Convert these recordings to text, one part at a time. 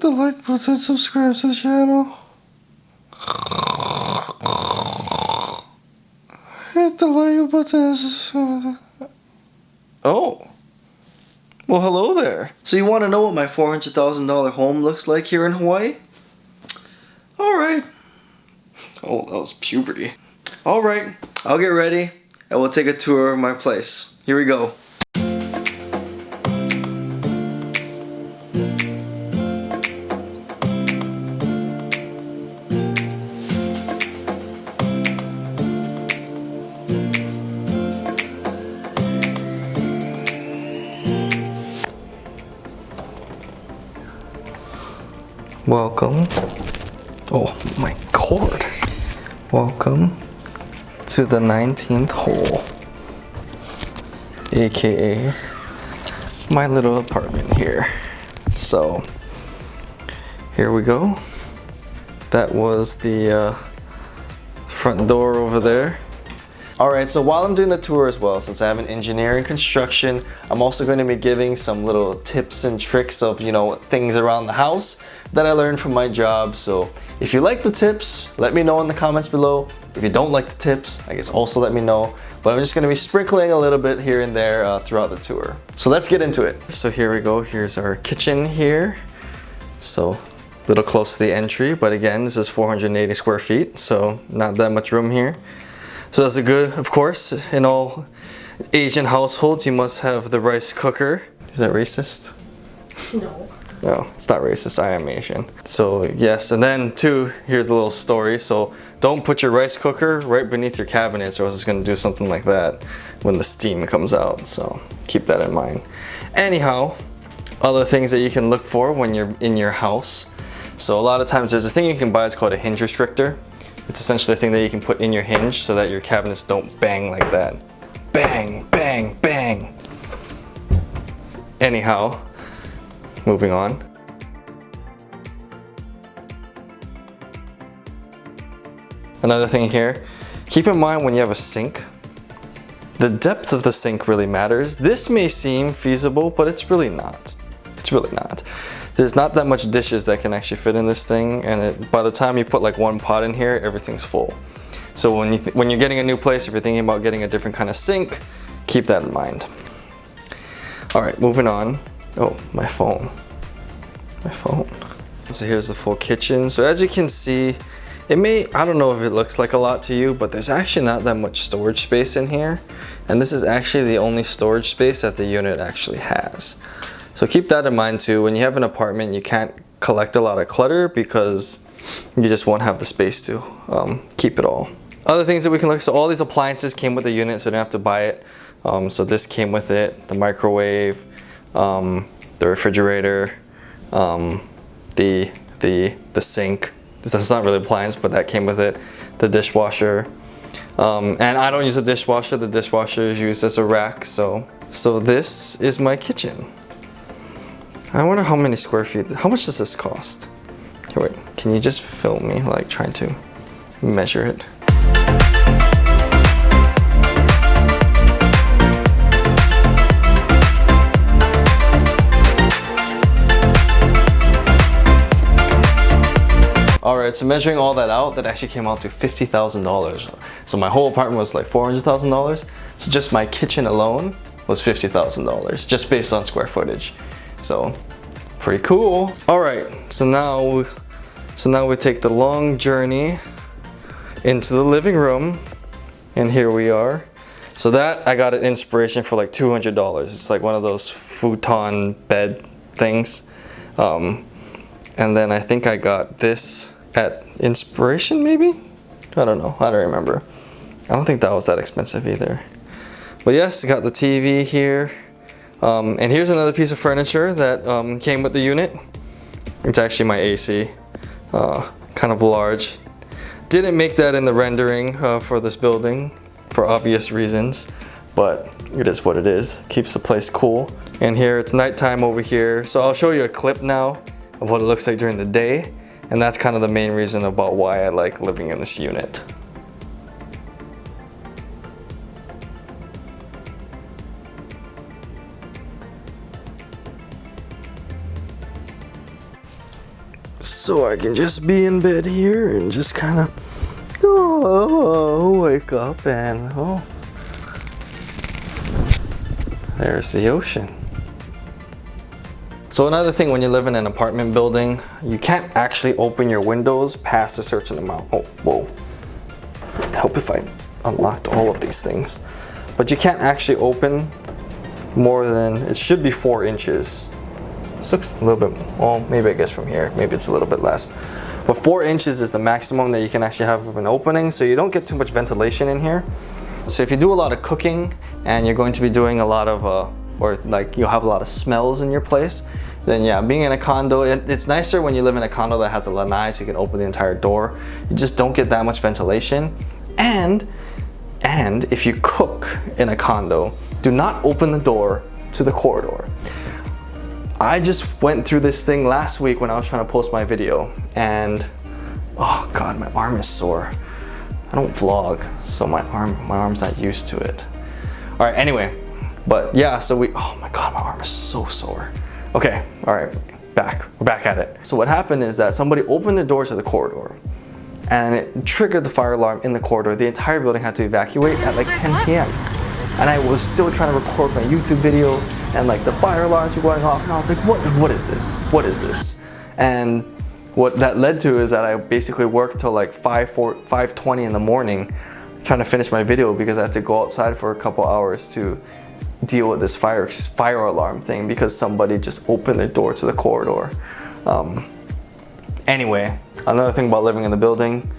Hit the like button, subscribe to the channel. Hit the like button. Oh. Well, hello there. So you want to know what my $400,000 home looks like here in Hawaii? Alright. Oh, that was puberty. Alright, I'll get ready and we'll take a tour of my place. Here we go. Welcome. Oh my god. Welcome to the 19th hole, aka my little apartment here. So here we go. That was the front door over there. Alright, so while I'm doing the tour as well, since I have an engineer in construction, I'm also going to be giving some little tips and tricks of, you know, things around the house that I learned from my job. So if you like the tips, let me know in the comments below. If you don't like the tips, I guess also let me know. But I'm just going to be sprinkling a little bit here and there throughout the tour. So let's get into it. So here we go. Here's our kitchen here. So a little close to the entry, but again, this is 480 square feet, so not that much room here. So that's a good, of course, in all Asian households, you must have the rice cooker. Is that racist? No. No, it's not racist, I am Asian. So yes, and then too, here's a little story. So don't put your rice cooker right beneath your cabinets or else it's gonna do something like that when the steam comes out. So keep that in mind. Anyhow, other things that you can look for when you're in your house. So a lot of times there's a thing you can buy, it's called a hinge restrictor. It's essentially a thing that you can put in your hinge so that your cabinets don't bang like that. Bang, bang, bang. Anyhow, moving on. Another thing here, keep in mind when you have a sink, the depth of the sink really matters. This may seem feasible, but it's really not. It's really not. There's not that much dishes that can actually fit in this thing, and by the time you put like one pot in here, everything's full. So when you're getting a new place, if you're thinking about getting a different kind of sink, keep that in mind. All right, moving on. Oh, my phone. My phone. So here's the full kitchen. So as you can see, I don't know if it looks like a lot to you, but there's actually not that much storage space in here. And this is actually the only storage space that the unit actually has. So keep that in mind too. When you have an apartment, you can't collect a lot of clutter because you just won't have the space to keep it all. Other things that we can look, so all these appliances came with the unit, so you don't have to buy it. So this came with it, the microwave, the refrigerator, the sink. That's not really appliance, but that came with it. The dishwasher. And I don't use a dishwasher. The dishwasher is used as a rack. So this is my kitchen. I wonder how many square feet, how much does this cost? Here, wait, can you just film me like trying to measure it? Alright, so measuring all that out, that actually came out to $50,000. So my whole apartment was like $400,000. So just my kitchen alone was $50,000, just based on square footage. So pretty cool. Alright, so now we take the long journey into the living room, and here we are. So that I got an inspiration for like $200. It's like one of those futon bed things. And then I think I got this at Inspiration maybe? I don't know, I don't remember. I don't think that was that expensive either. But yes, got the TV here. And here's another piece of furniture that came with the unit. It's actually my AC, kind of large. Didn't make that in the rendering for this building for obvious reasons, but it is what it is. Keeps the place cool. And here it's nighttime over here. So I'll show you a clip now of what it looks like during the day. And that's kind of the main reason about why I like living in this unit. so I can just be in bed here and just kind of wake up and there's the ocean. So another thing, when you live in an apartment building, you can't actually open your windows past a certain amount. Oh, whoa. Help if I unlocked all of these things. But you can't actually open more than, it should be 4 inches. This looks a little bit, well, maybe I guess from here, maybe it's a little bit less. But 4 inches is the maximum that you can actually have of an opening, so you don't get too much ventilation in here. So if you do a lot of cooking and you're going to be doing a lot of, or like you'll have a lot of smells in your place, then yeah, being in a condo, it's nicer when you live in a condo that has a lanai so you can open the entire door. You just don't get that much ventilation. And if you cook in a condo, do not open the door to the corridor. I just went through this thing last week when I was trying to post my video, and oh god, my arm is sore. I don't vlog, so my arm's not used to it. All right, anyway, but yeah, so oh my god, my arm is so sore. Okay, all right, we're back at it. So what happened is that somebody opened the door to the corridor and it triggered the fire alarm in the corridor. The entire building had to evacuate at like 10 p.m. And I was still trying to record my YouTube video and like the fire alarms were going off and I was like, what is this? What is this? And what that led to is that I basically worked till like 5:20 in the morning trying to finish my video because I had to go outside for a couple hours to deal with this fire alarm thing because somebody just opened the door to the corridor. Anyway, another thing about living in the building,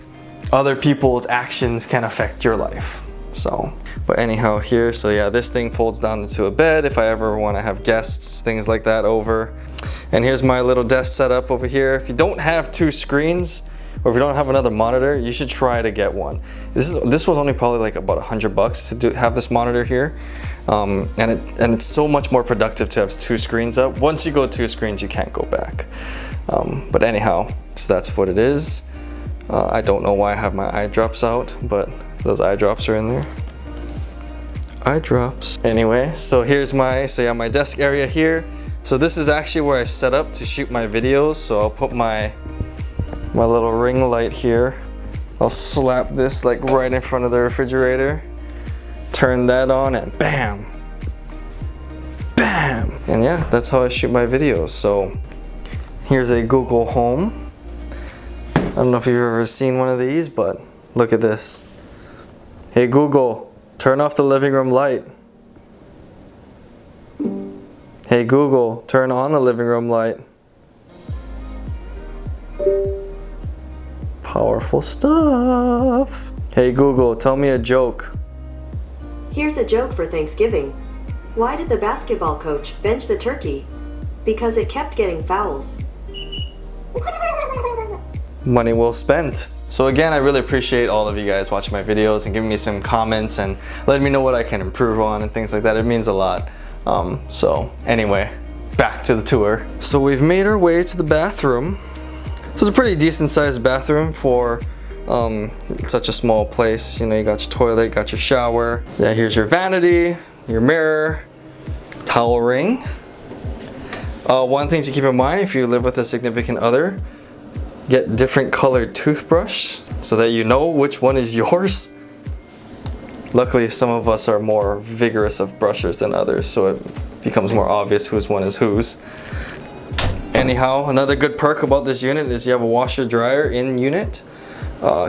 other people's actions can affect your life. So, but anyhow here, so yeah, this thing folds down into a bed if I ever want to have guests, things like that over. And here's my little desk setup over here. If you don't have 2 screens, or if you don't have another monitor, you should try to get one. This was only probably like about $100 to have this monitor here. And it's so much more productive to have 2 screens up. Once you go 2 screens, you can't go back. But anyhow, so that's what it is. I don't know why I have my eye drops out, but those eye drops are in there. Eye drops. Anyway, so here's my desk area here. So this is actually where I set up to shoot my videos. So I'll put my little ring light here. I'll slap this like right in front of the refrigerator. Turn that on and bam, bam. And yeah, that's how I shoot my videos. So here's a Google Home. I don't know if you've ever seen one of these, but look at this. Hey Google, turn off the living room light. Hey Google, turn on the living room light. Powerful stuff. Hey Google, tell me a joke. Here's a joke for Thanksgiving. Why did the basketball coach bench the turkey? Because it kept getting fouls. Money well spent. So again, I really appreciate all of you guys watching my videos and giving me some comments and letting me know what I can improve on and things like that. It means a lot. So anyway, back to the tour. So we've made our way to the bathroom. So it's a pretty decent sized bathroom for such a small place. You know, you got your toilet, got your shower. So yeah, here's your vanity, your mirror, towel ring. One thing to keep in mind if you live with a significant other, get different colored toothbrush so that you know which one is yours. Luckily, some of us are more vigorous of brushers than others, so it becomes more obvious whose one is whose. Anyhow, another good perk about this unit is you have a washer dryer in unit.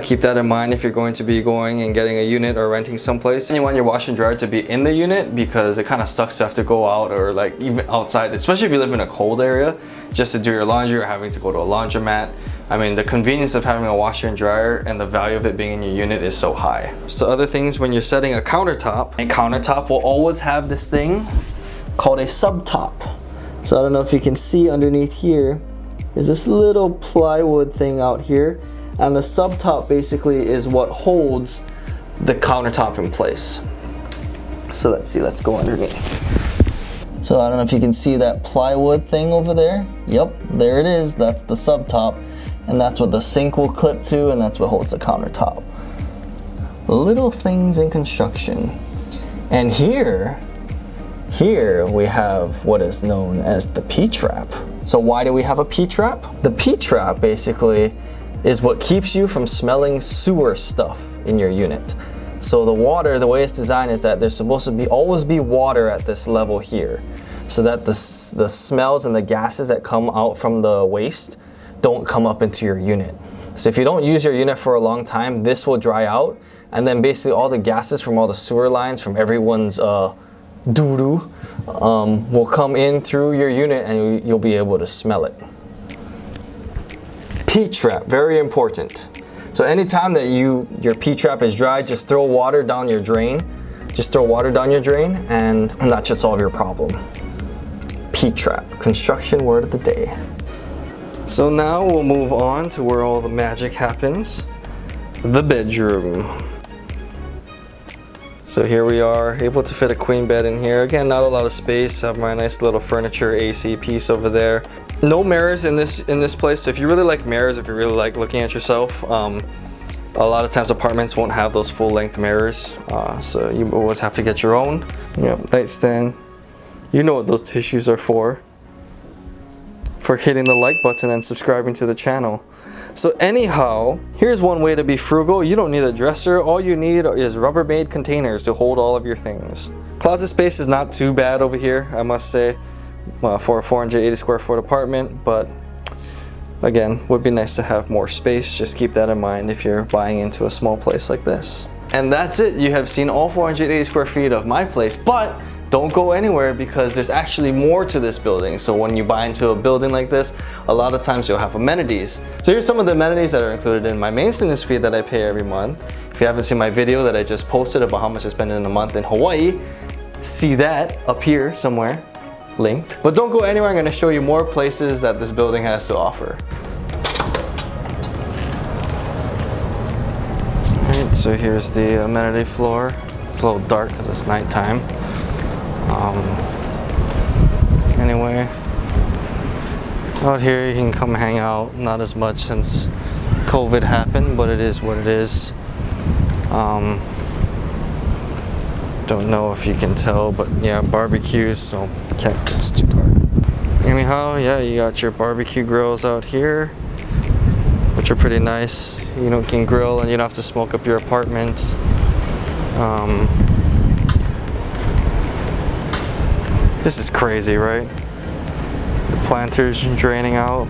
Keep that in mind if you're going to be going and getting a unit or renting someplace. And you want your washer and dryer to be in the unit because it kind of sucks to have to go out or like even outside, especially if you live in a cold area, just to do your laundry or having to go to a laundromat. I mean, the convenience of having a washer and dryer and the value of it being in your unit is so high. So other things, when you're setting a countertop will always have this thing called a subtop. So I don't know if you can see underneath here, there's this little plywood thing out here. And the subtop basically is what holds the countertop in place. So let's see, let's go underneath. So I don't know if you can see that plywood thing over there. Yep, there it is, that's the subtop. And that's what the sink will clip to, and that's what holds the countertop. Little things in construction. And here Here we have what is known as the P-trap. So why do we have a P-trap? The P-trap basically is what keeps you from smelling sewer stuff in your unit. So the water, the way it's designed is that there's supposed to always be water at this level here, so that the smells and the gases that come out from the waste don't come up into your unit. So if you don't use your unit for a long time, this will dry out, and then basically all the gases from all the sewer lines from everyone's doo-doo will come in through your unit, and you'll be able to smell it. P-trap, very important. So anytime that your P-trap is dry, just throw water down your drain. Just throw water down your drain, and that should solve your problem. P-trap, construction word of the day. So now we'll move on to where all the magic happens, the bedroom. So here we are, able to fit a queen bed in here. Again, not a lot of space. Have my nice little furniture AC piece over there. No mirrors in this place. So if you really like mirrors, if you really like looking at yourself, a lot of times apartments won't have those full-length mirrors, so you would have to get your own. Yep, nightstand. You know what those tissues are for hitting the like button and subscribing to the channel. So anyhow, here's one way to be frugal. You don't need a dresser. All you need is Rubbermaid containers to hold all of your things. Closet space is not too bad over here, I must say, for a 480 square foot apartment, but again, would be nice to have more space. Just keep that in mind if you're buying into a small place like this. And that's it. You have seen all 480 square feet of my place, but don't go anywhere because there's actually more to this building. So when you buy into a building like this, a lot of times you'll have amenities. So here's some of the amenities that are included in my maintenance fee that I pay every month. If you haven't seen my video that I just posted about how much I spend in a month in Hawaii, see that up here somewhere, linked. But don't go anywhere. I'm going to show you more places that this building has to offer. Alright, so here's the amenity floor. It's a little dark because it's nighttime. Anyway, out here you can come hang out. Not as much since COVID happened, but it is what it is. Don't know if you can tell, but yeah, barbecues, so it's too dark. Anyhow, yeah, you got your barbecue grills out here, which are pretty nice. You can grill and you don't have to smoke up your apartment. This is crazy, right? The planters draining out.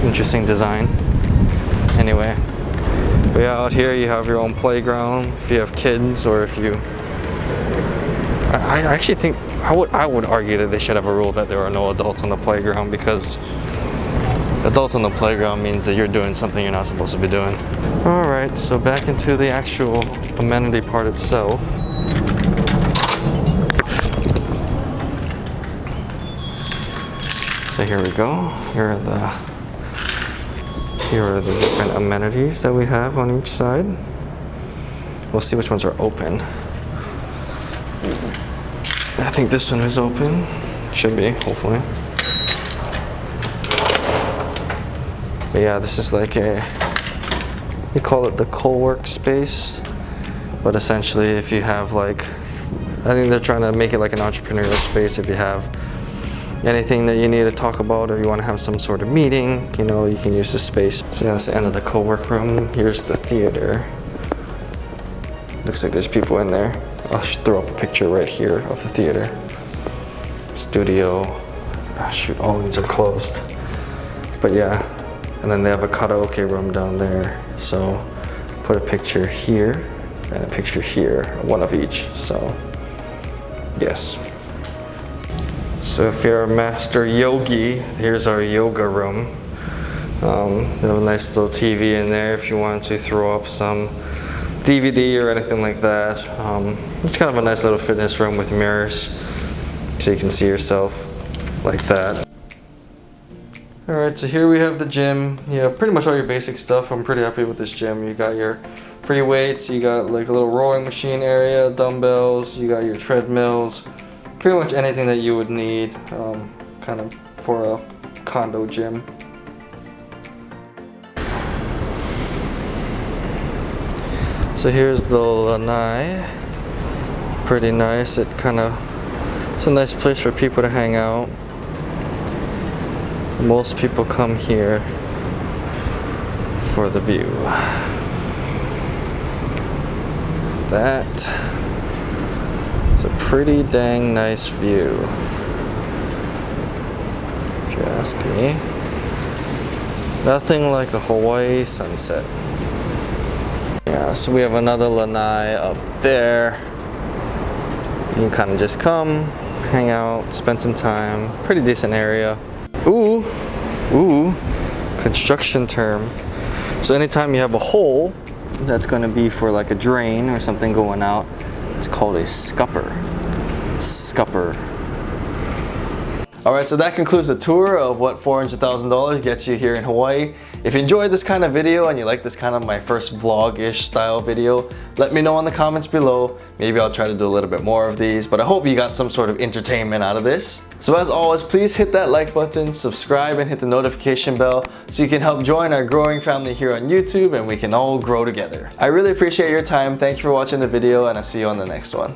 Interesting design. Anyway, but yeah, out here you have your own playground if you have kids, or if you... I actually think, I would argue that they should have a rule that there are no adults on the playground, because adults on the playground means that you're doing something you're not supposed to be doing. Alright, so back into the actual amenity part itself. So here we go. Here are the different amenities that we have on each side. We'll see which ones are open. I think this one is open. Should be, hopefully. But yeah, this is like they call it the co-workspace. But essentially, if you have I think they're trying to make it like an entrepreneurial space. If you have anything that you need to talk about, or you want to have some sort of meeting, you can use this space. So yeah, that's the end of the co-work room. Here's the theater. Looks like there's people in there. I'll throw up a picture right here of the theater. Studio. Oh, shoot, all these are closed. But yeah, and then they have a karaoke room down there. So put a picture here and a picture here, one of each. So yes. So if you're a master yogi, here's our yoga room. They have a nice little TV in there if you want to throw up some DVD or anything like that. It's kind of a nice little fitness room with mirrors, so you can see yourself like that. Alright, so here we have the gym. Yeah, pretty much all your basic stuff. I'm pretty happy with this gym. You got your free weights, you got like a little rowing machine area, dumbbells, you got your treadmills. Pretty much anything that you would need kind of for a condo gym. So here's the lanai. Pretty nice. It kind of It's a nice place for people to hang out. Most people come here for the view. That is a pretty dang nice view, if you ask me. Nothing like a Hawaii sunset. Yeah, so we have another lanai up there. You can kind of just come, hang out, spend some time. Pretty decent area. Ooh, construction term. So anytime you have a hole that's going to be for like a drain or something going out, it's called a scupper. Scupper. Alright, so that concludes the tour of what $400,000 gets you here in Hawaii. If you enjoyed this kind of video and you like this kind of my first vlog-ish style video, let me know in the comments below. Maybe I'll try to do a little bit more of these, but I hope you got some sort of entertainment out of this. So as always, please hit that like button, subscribe, and hit the notification bell so you can help join our growing family here on YouTube and we can all grow together. I really appreciate your time. Thank you for watching the video and I'll see you on the next one.